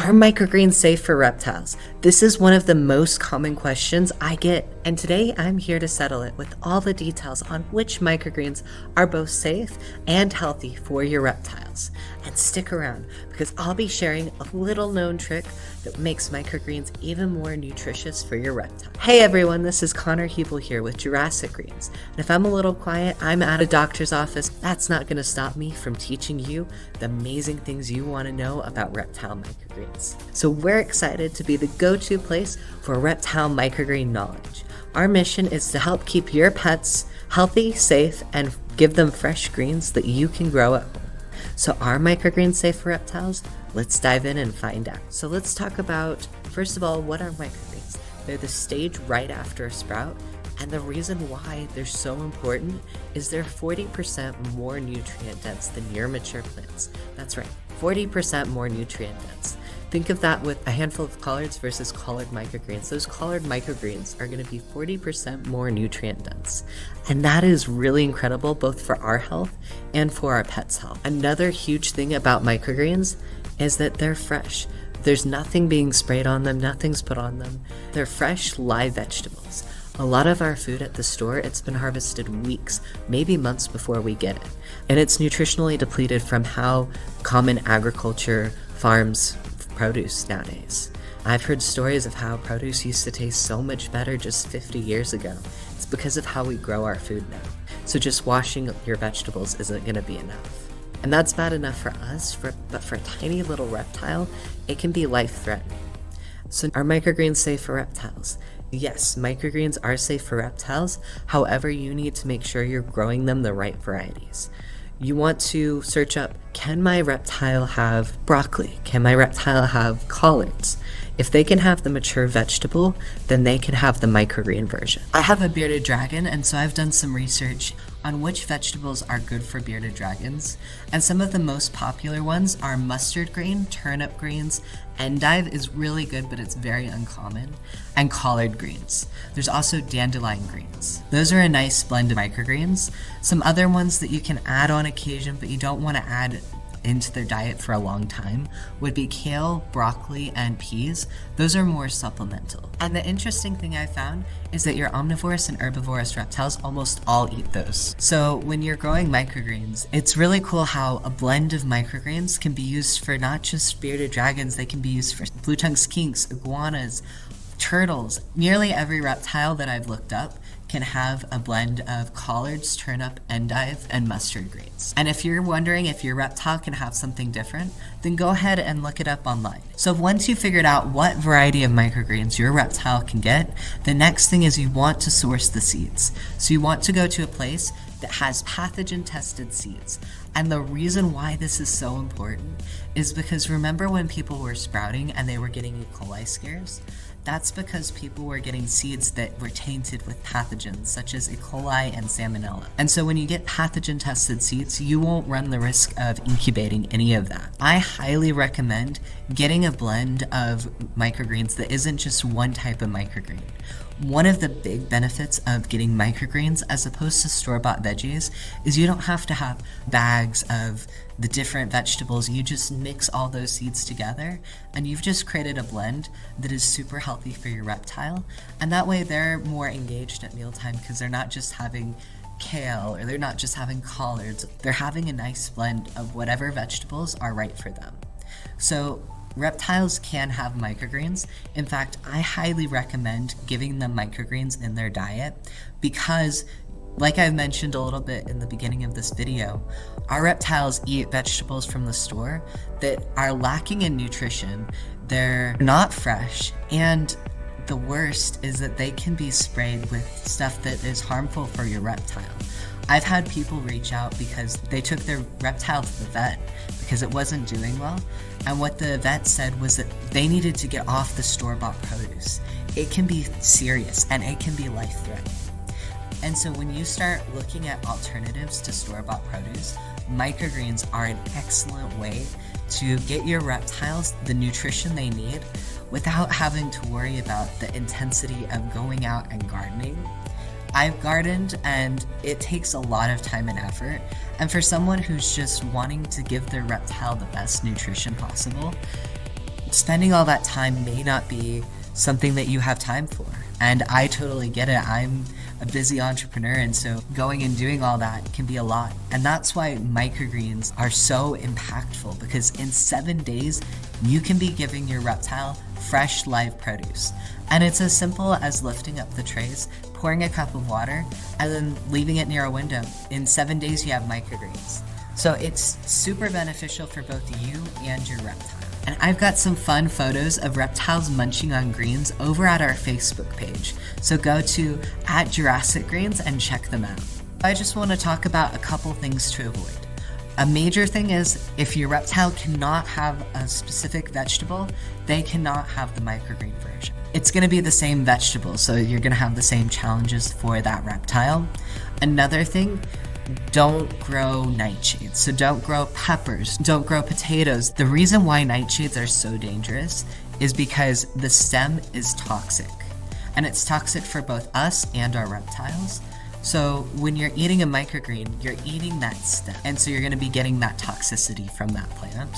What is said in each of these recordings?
Are microgreens safe for reptiles? This is one of the most common questions I get, and today I'm here to settle it with all the details on which microgreens are both safe and healthy for your reptiles. And stick around, because I'll be sharing a little known trick that makes microgreens even more nutritious for your reptile. Hey everyone, this is Connor Hebel here with Jurassic Greens, and if I'm a little quiet, I'm at a doctor's office. That's not going to stop me from teaching you the amazing things you want to know about reptile microgreens. So we're excited to be the go-to place for reptile microgreen knowledge. Our mission is to help keep your pets healthy, safe, and give them fresh greens that you can grow at home. So are microgreens safe for reptiles? Let's dive in and find out. So let's talk about, first of all, what are microgreens? They're the stage right after a sprout, and the reason why they're so important is they're 40% more nutrient dense than your mature plants. That's right, 40% more nutrient dense. Think of that with a handful of collards versus collared microgreens. Those collared microgreens are going to be 40% more nutrient dense. And that is really incredible both for our health and for our pets' health. Another huge thing about microgreens is that they're fresh. There's nothing being sprayed on them, nothing's put on them. They're fresh, live vegetables. A lot of our food at the store, it's been harvested weeks, maybe months before we get it. And it's nutritionally depleted from how common agriculture farms produce nowadays. I've heard stories of how produce used to taste so much better just 50 years ago. It's because of how we grow our food now. So just washing your vegetables isn't going to be enough. And that's bad enough for us, but for a tiny little reptile, it can be life-threatening. So are microgreens safe for reptiles? Yes, microgreens are safe for reptiles. However, you need to make sure you're growing them the right varieties. You want to search up, can my reptile have broccoli? Can my reptile have collards? If they can have the mature vegetable, then they can have the microgreen version. I have a bearded dragon, and so I've done some research on which vegetables are good for bearded dragons. And some of the most popular ones are mustard green, turnip greens, endive is really good, but it's very uncommon, and collard greens. There's also dandelion greens. Those are a nice blend of microgreens. Some other ones that you can add on occasion, but you don't want to add into their diet for a long time would be kale, broccoli, and peas. Those are more supplemental. And the interesting thing I found is that your omnivorous and herbivorous reptiles almost all eat those. So when you're growing microgreens, it's really cool how a blend of microgreens can be used for not just bearded dragons, they can be used for blue-tongued skinks, iguanas, turtles. Nearly every reptile that I've looked up can have a blend of collards, turnip, endive, and mustard greens. And if you're wondering if your reptile can have something different, then go ahead and look it up online. So once you've figured out what variety of microgreens your reptile can get, the next thing is you want to source the seeds. So you want to go to a place that has pathogen-tested seeds. And the reason why this is so important is because remember when people were sprouting and they were getting E. coli scares? That's because people were getting seeds that were tainted with pathogens such as E. coli and salmonella. And so when you get pathogen-tested seeds, you won't run the risk of incubating any of that. I highly recommend getting a blend of microgreens that isn't just one type of microgreen. One of the big benefits of getting microgreens as opposed to store-bought veggies is you don't have to have bags of the different vegetables. You just mix all those seeds together and you've just created a blend that is super healthy for your reptile. And that way they're more engaged at mealtime because they're not just having kale or they're not just having collards. They're having a nice blend of whatever vegetables are right for them. So reptiles can have microgreens. In fact, I highly recommend giving them microgreens in their diet because, like I mentioned a little bit in the beginning of this video, our reptiles eat vegetables from the store that are lacking in nutrition. They're not fresh, and the worst is that they can be sprayed with stuff that is harmful for your reptile. I've had people reach out because they took their reptile to the vet because it wasn't doing well, and what the vet said was that they needed to get off the store-bought produce. It can be serious and it can be life-threatening. And so when you start looking at alternatives to store-bought produce, microgreens are an excellent way to get your reptiles the nutrition they need without having to worry about the intensity of going out and gardening. I've gardened and it takes a lot of time and effort, and for someone who's just wanting to give their reptile the best nutrition possible, spending all that time may not be something that you have time for. And I totally get it. I'm a busy entrepreneur, and so going and doing all that can be a lot. And that's why microgreens are so impactful, because in 7 days, you can be giving your reptile fresh live produce. And it's as simple as lifting up the trays, pouring a cup of water, and then leaving it near a window. In 7 days, you have microgreens. So it's super beneficial for both you and your reptile. And I've got some fun photos of reptiles munching on greens over at our Facebook page. So go to @Jurassic Greens and check them out. I just want to talk about a couple things to avoid. A major thing is if your reptile cannot have a specific vegetable, they cannot have the microgreen version. It's going to be the same vegetable, so you're going to have the same challenges for that reptile. Another thing, don't grow nightshades. So don't grow peppers, don't grow potatoes. The reason why nightshades are so dangerous is because the stem is toxic. And it's toxic for both us and our reptiles. So when you're eating a microgreen, you're eating that stem. And so you're going to be getting that toxicity from that plant.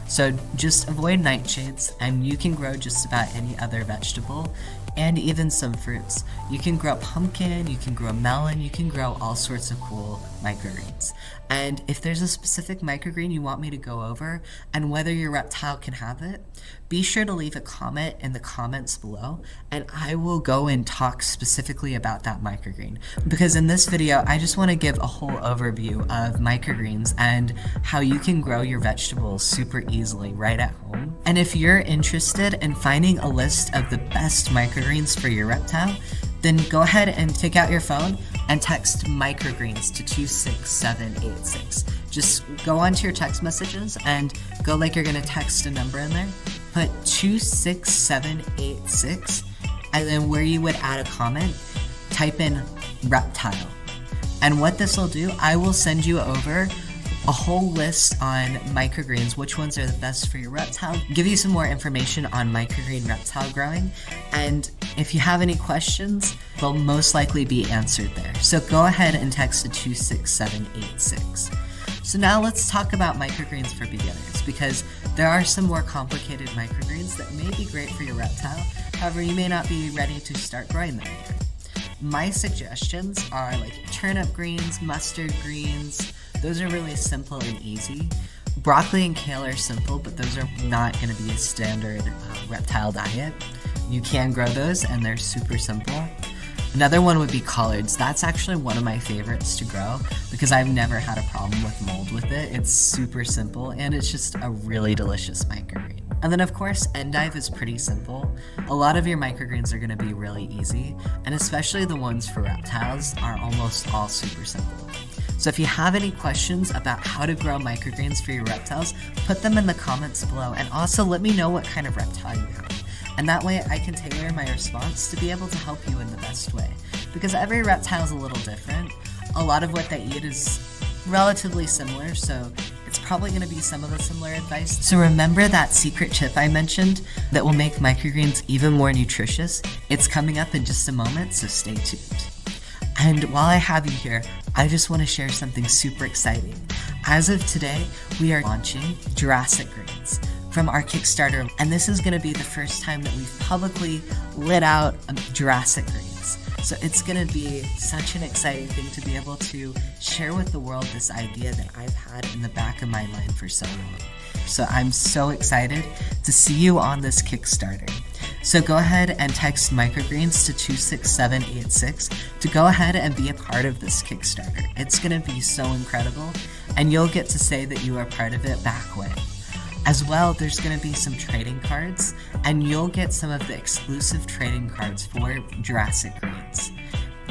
So just avoid nightshades, and you can grow just about any other vegetable and even some fruits. You can grow pumpkin, you can grow melon, you can grow all sorts of cool microgreens. And if there's a specific microgreen you want me to go over and whether your reptile can have it, be sure to leave a comment in the comments below, and I will go and talk specifically about that microgreen. Because in this video, I just want to give a whole overview of microgreens and how you can grow your vegetables super easily right at home. And if you're interested in finding a list of the best microgreens for your reptile, then go ahead and take out your phone and text microgreens to 26786. Just go onto your text messages and go like you're gonna text a number in there. Put 26786, and then where you would add a comment, type in reptile. And what this will do, I will send you over a whole list on microgreens, which ones are the best for your reptile, give you some more information on microgreen reptile growing, and if you have any questions, they'll most likely be answered there. So go ahead and text to 26786. So now let's talk about microgreens for beginners, because there are some more complicated microgreens that may be great for your reptile. However, you may not be ready to start growing them yet. My suggestions are like turnip greens, mustard greens. Those are really simple and easy. Broccoli and kale are simple, but those are not going to be a standard reptile diet. You can grow those, and they're super simple. Another one would be collards. That's actually one of my favorites to grow because I've never had a problem with mold with it. It's super simple, and it's just a really delicious microgreen. And then of course, endive is pretty simple. A lot of your microgreens are going to be really easy, and especially the ones for reptiles are almost all super simple. So if you have any questions about how to grow microgreens for your reptiles, put them in the comments below, and also let me know what kind of reptile you have. And that way I can tailor my response to be able to help you in the best way. Because every reptile is a little different. A lot of what they eat is relatively similar, so it's probably going to be some of the similar advice. So remember that secret tip I mentioned that will make microgreens even more nutritious? It's coming up in just a moment, so stay tuned. And while I have you here, I just want to share something super exciting. As of today, we are launching Jurassic Greens from our Kickstarter, and this is going to be the first time that we've publicly lit out Jurassic Greens. So it's going to be such an exciting thing to be able to share with the world this idea that I've had in the back of my mind for so long. So I'm so excited to see you on this Kickstarter. So go ahead and text microgreens to 26786 to go ahead and be a part of this Kickstarter. It's going to be so incredible, and you'll get to say that you are part of it back when. As well, there's going to be some trading cards, and you'll get some of the exclusive trading cards for Jurassic Greens.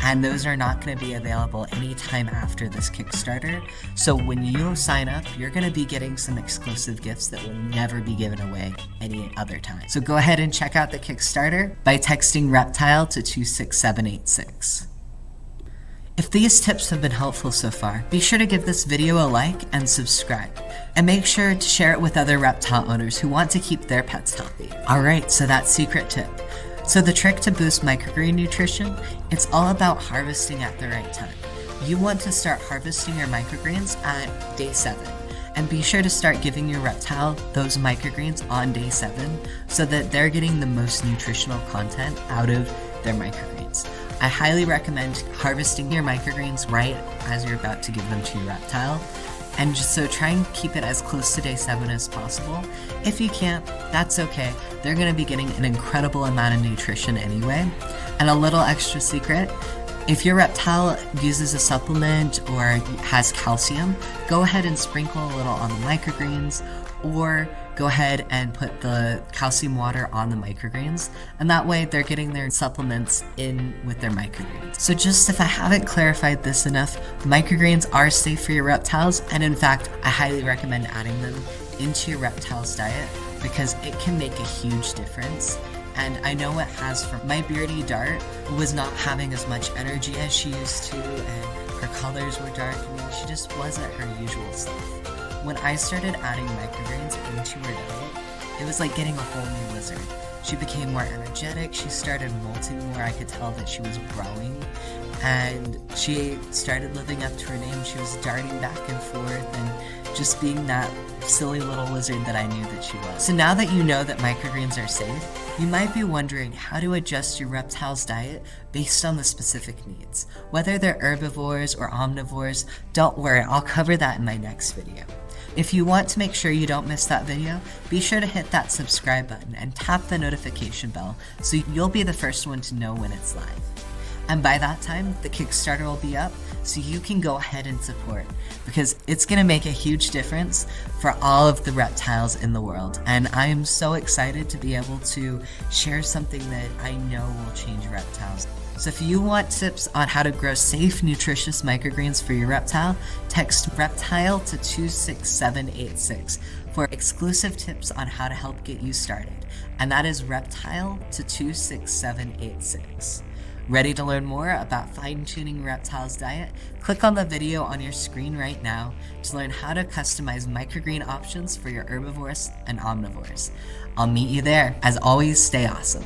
And those are not going to be available anytime after this Kickstarter. So when you sign up, you're going to be getting some exclusive gifts that will never be given away any other time. So go ahead and check out the Kickstarter by texting Reptile to 26786. If these tips have been helpful so far, be sure to give this video a like and subscribe. And make sure to share it with other reptile owners who want to keep their pets healthy. Alright, so that secret tip. So the trick to boost microgreen nutrition, it's all about harvesting at the right time. You want to start harvesting your microgreens at day 7. And be sure to start giving your reptile those microgreens on day 7 so that they're getting the most nutritional content out of their microgreens. I highly recommend harvesting your microgreens right as you're about to give them to your reptile. And just so try and keep it as close to day 7 as possible. If you can't, that's okay. They're going to be getting an incredible amount of nutrition anyway. And a little extra secret, if your reptile uses a supplement or has calcium, go ahead and sprinkle a little on the microgreens, or go ahead and put the calcium water on the microgreens, and that way they're getting their supplements in with their microgreens. So just if I haven't clarified this enough, microgreens are safe for your reptiles, and in fact, I highly recommend adding them into your reptile's diet because it can make a huge difference. And I know it has. For my beardy dart was not having as much energy as she used to, and her colors were darkening. She just wasn't her usual self. When I started adding microgreens into her diet, it was like getting a whole new lizard. She became more energetic, she started molting more, I could tell that she was growing, and she started living up to her name. She was darting back and forth and just being that silly little lizard that I knew that she was. So now that you know that microgreens are safe, you might be wondering how to adjust your reptile's diet based on the specific needs. Whether they're herbivores or omnivores, don't worry, I'll cover that in my next video. If you want to make sure you don't miss that video, be sure to hit that subscribe button and tap the notification bell so you'll be the first one to know when it's live. And by that time, the Kickstarter will be up, so you can go ahead and support, because it's going to make a huge difference for all of the reptiles in the world. And I am so excited to be able to share something that I know will change reptiles. So if you want tips on how to grow safe, nutritious microgreens for your reptile, text Reptile to 26786 for exclusive tips on how to help get you started. And that is Reptile to 26786. Ready to learn more about fine-tuning reptiles' diet? Click on the video on your screen right now to learn how to customize microgreen options for your herbivores and omnivores. I'll meet you there. As always, stay awesome.